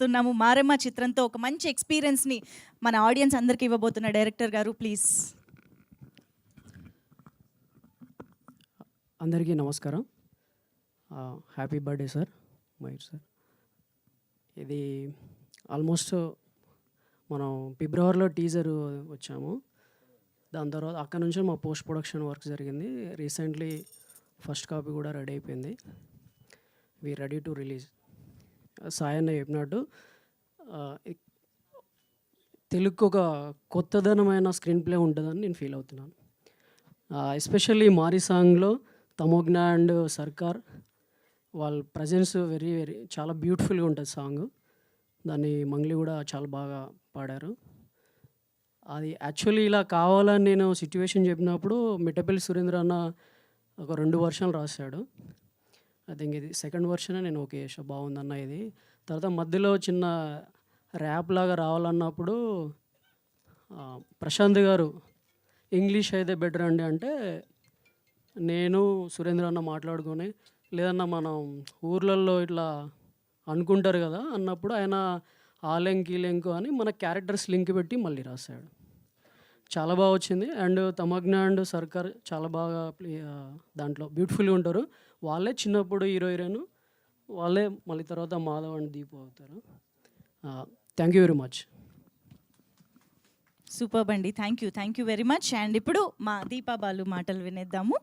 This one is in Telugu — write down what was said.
చూస్తున్నాము. మారెమ్మ చిత్రంతో ఒక మంచి ఎక్స్పీరియన్స్ని మన ఆడియన్స్ అందరికీ ఇవ్వబోతున్న డైరెక్టర్ గారు, ప్లీజ్. అందరికీ నమస్కారం. Happy birthday sir, Mayur sir. ఇది ఆల్మోస్ట్ మనం ఫిబ్రవరిలో టీజర్ వచ్చాము. దాని తర్వాత అక్కడ నుంచి మా పోస్ట్ ప్రొడక్షన్ వర్క్ జరిగింది. రీసెంట్లీ ఫస్ట్ కాపీ కూడా రెడీ అయిపోయింది. We ready to release. Sayanna చెప్పినట్టు తెలుగుకు ఒక కొత్తదనమైన స్క్రీన్ ప్లే ఉంటుందని నేను ఫీల్ అవుతున్నాను. ఎస్పెషల్లీ మారి సాంగ్లో తమోజ్ఞ అండ్ సర్కార్ వాళ్ళ ప్రజెన్స్ వెరీ చాలా బ్యూటిఫుల్గా ఉంటుంది సాంగ్. దాన్ని మంగ్లీ కూడా చాలా బాగా పాడారు. అది యాక్చువల్లీ ఇలా కావాలని నేను సిచ్యువేషన్ చెప్పినప్పుడు మిట్టపల్లి సురేంద్ర అన్న ఒక 2 వర్షన్లు రాశాడు. ఐ థింక్ ఇది సెకండ్ వర్షనే నేను ఓకే చేసా, బాగుందన్న ఇది. తర్వాత మధ్యలో చిన్న ర్యాప్ లాగా రావాలన్నప్పుడు ప్రశాంత్ గారు ఇంగ్లీష్ అయితే బెటర్ అండి అంటే, నేను సురేంద్ర అన్న మాట్లాడుకొని లేదన్నా మనం ఊర్లలో ఇట్లా అనుకుంటారు కదా అన్నప్పుడు ఆయన ఆలెంకి లెంకు అని మన క్యారెక్టర్స్ లింక్ పెట్టి మళ్ళీ రాశాడు. చాలా బాగా వచ్చింది. అండ్ తమజ్ఞ అండ్ సర్కార్ చాలా బాగా దాంట్లో బ్యూటిఫుల్గా ఉంటారు. వాళ్ళే చిన్నప్పుడు హీరోయిన్, వాళ్ళే మళ్ళీ తర్వాత మాధవ్ అండ్ దీపు అవుతారు. Thank you very much. Super అండి, thank you very much. And ఇప్పుడు మా దీపా బాలు మాటలు వినేద్దాము.